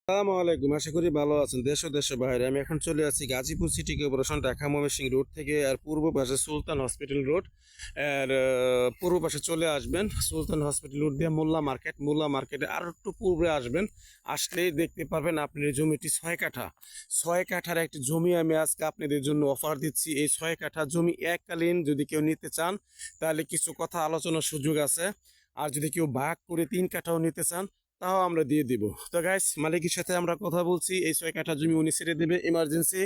আসসালামু আলাইকুম, আশা করি ভালো আছেন। দেশ ও দেশের বাইরে আমি এখন চলে আছি Gazipur city corporation Dhaka Mymensingh road থেকে। আর পূর্ব পাশে সুলতান হসপিটাল রোড। আর পূর্ব পাশে চলে আসবেন সুলতান হসপিটাল রোড দিয়ে মোল্লা মার্কেটে আর একটু পূর্বে আসবেন। আসলেই দেখতে পারবেন আপনার জমিটি 6 কাঠা। 6 কাঠার একটি জমি আমি আজকে আপনাদের জন্য অফার দিচ্ছি। এই 6 কাঠা জমি এককালীন যদি কেউ নিতে চান তাহলে কিছু কথা আলোচনার সুযোগ আছে। আর যদি কেউ ভাগ করে 3 কাঠাও নিতে চান তাও আমরা দিয়ে দিব। তো গাইস, মালিকের সাথে আমরা কথা বলছি। এই 6 কাঠা জমি উনি ছেড়ে দেবে ইমার্জেন্সি।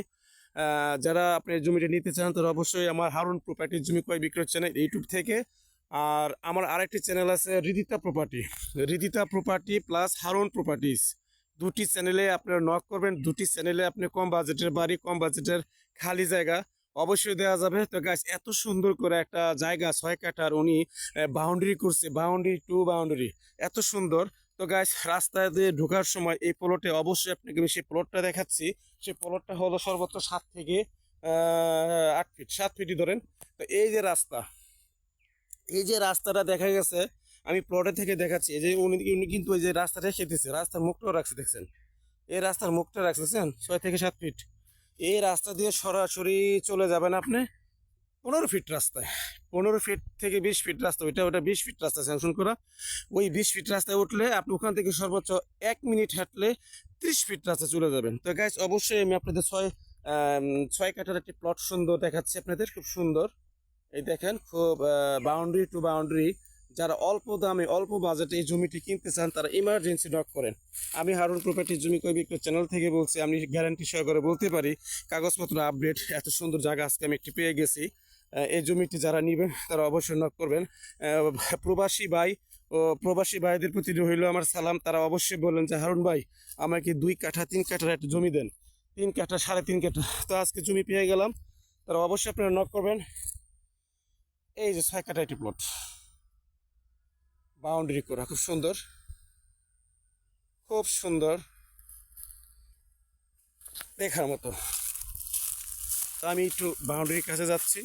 যারা আপনি জমিটা নিতে চান তারা অবশ্যই আমার হারুন প্রপার্টির জমি ক্রয় বিক্রয় চ্যানেল ইউটিউব থেকে। আর আমার আরেকটি চ্যানেল আছে Ridita property plus Harun properties. দুটি চ্যানেলে আপনারা নক করবেন। দুটি চ্যানেলে আপনি কম বাজেটের বাড়ি, কম বাজেটের খালি জায়গা অবশ্যই দেওয়া যাবে। তো গাইস, এত সুন্দর করে একটা জায়গা 6 কাঠার উনি বাউন্ডারি করছে, বাউন্ডারি টু বাউন্ডারি, এত সুন্দর। তো গাইস, রাস্তায় দিয়ে ঢোকার সময় এই প্লটে অবশ্যই আপনাকে আমি সেই প্লটটা দেখাচ্ছি। সেই প্লটটা হলো সর্বোচ্চ 7 থেকে 8 ফিট, 7 ফিটই ধরেন। তো এই যে রাস্তাটা দেখা গেছে, আমি প্লটে থেকে দেখাচ্ছি। এই যে উনি কিন্তু এই যে রাস্তাটা খেতেছে, রাস্তার মুখটাও রাখছে, দেখছেন? এই রাস্তার মুখটা রাখছেন 6 থেকে 7 ফিট। এই রাস্তা দিয়ে সরাসরি চলে যাবেন আপনি 15 ফিট রাস্তায়। 15 ফিট থেকে 20 ফিট রাস্তা, ওটা 20 ফিট রাস্তা স্যাংশন করা। ওই 20 ফিট রাস্তায় উঠলে আপনি ওখান থেকে সর্বোচ্চ 1 মিনিট হাঁটলে 30 ফিট রাস্তা চলে যাবেন। তো গাইস, অবশ্যই আমি আপনাদের 6 কাঠার একটি প্লট সুন্দর দেখাচ্ছি আপনাদের, খুব সুন্দর। এই দেখেন, খুব বাউন্ডারি টু বাউন্ডারি। যারা অল্প দামে অল্প বাজেটে এই জমিটি কিনতে চান তারা ইমার্জেন্সি নক করেন। আমি হারুন প্রপার্টির জমি ক্রয় বিক্রয় চ্যানেল থেকে বলছি। আমি গ্যারান্টি সহকারে বলতে পারি কাগজপত্র আপডেট, এত সুন্দর জায়গা আজকে আমি একটি পেয়ে গেছি। এই জমিটি যারা নেবেন তারা অবশ্যই নক করবেন। প্রবাসী ভাইদের প্রতি রইল আমার সালাম। তারা অবশ্যই বললেন যে হারুন ভাই, আমাকে 2 কাঠা 3 কাঠার একটা জমি দেন, 3 কাঠা 3.5 কাঠা। তো আজকে জমি পেয়ে গেলাম, তারা অবশ্যই আপনারা নক করবেন। এই যে 6 কাঠা একটি প্লট, বাউন্ডারি করা, খুব সুন্দর, খুব সুন্দর, দেখার মতো। তো আমি একটু বাউন্ডারির কাছে যাচ্ছি,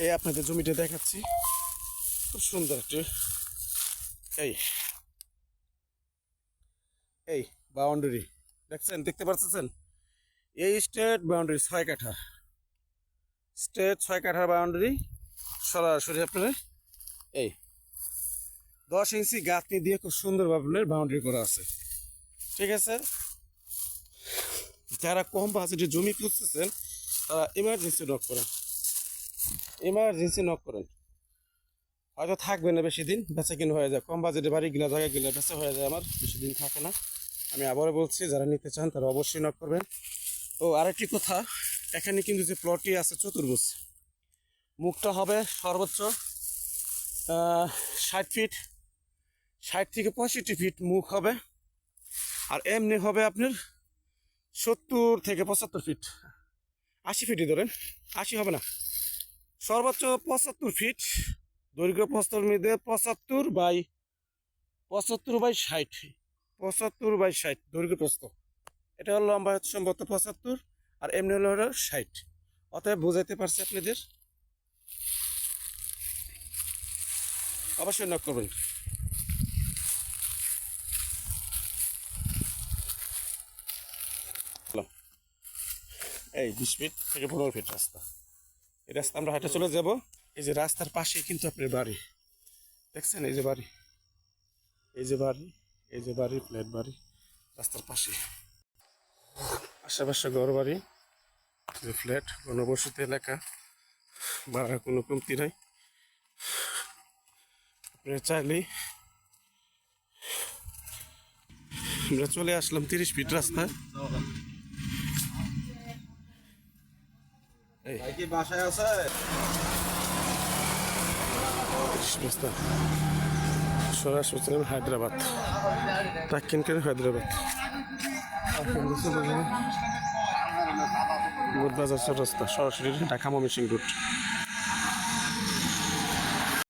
এই আপনাদের জমিটা দেখাচ্ছি, খুব সুন্দর একটি। এই এই বাউন্ডারি দেখতে পাচ্ছেন? এই স্টেট বাউন্ডারি 6 কাঠা, স্টেট 6 কাঠার বাউন্ডারি। সরাসরি আপনার এই 10 ইঞ্চি গাঁথনি দিয়ে খুব সুন্দরভাবে বাউন্ডারি করা আছে। ঠিক আছে, যারা কম বাজেটে জমি খুঁজতেছেন তারা ইমার্জেন্সি নক করেন। হয়তো থাকবে না বেশি দিন, বেচা কিনে হয়ে যায়। কম বাজেটে বাড়ি গিলা জায়গা গিলা বেচা হয়ে যায়, আমার বেশি দিন থাকে না। আমি আবারও বলছি, যারা নিতে চান তারা অবশ্যই নক করবেন। তো আরেকটি কথা, এখানে কিন্তু যে প্লটটি আছে চতুর্ভুজ, মুখটা হবে সর্বোচ্চ 60 ফিট, 60 থেকে 65 ফিট মুখ হবে। আর এমনি হবে আপনার 70 থেকে 75 ফিট, 80 ফিটই ধরেন, 80 হবে না, সর্বোচ্চ 75 ফিট দৈর্ঘ্য। প্রস্তর মধ্যে 75/60 দৈর্ঘ্য প্রস্ত। এটা হলো লম্বা সম্ভবত 75, আর এমনি হলো 60। অতএব বোঝাইতে পারছি আপনাদের, অবশ্যই নক করবেন। এই 20 ফিট থেকে 15 ফিট রাস্তা, এই রাস্তা আমরা হাঁটে চলে যাব। এই যে রাস্তার পাশে কিন্তু আপনার বাড়ি দেখছেন, এই যে বাড়ি, ফ্ল্যাট বাড়ি রাস্তার পাশে, আশেপাশে ঘর বাড়ি, যে ফ্ল্যাট, ঘনবসতি এলাকা, ভাড়ার কোনো কমতি নাই। আপনারা চাইলেই, আমরা চলে আসলাম 30 ফিট রাস্তায়। বাসায় আছে সরাসরি হায়দ্রাবাদ, টাক্কিনকের হায়দ্রাবাদ, বাজার রাস্তা, সরাসরি ঢাকা ময়মনসিংহ রুট।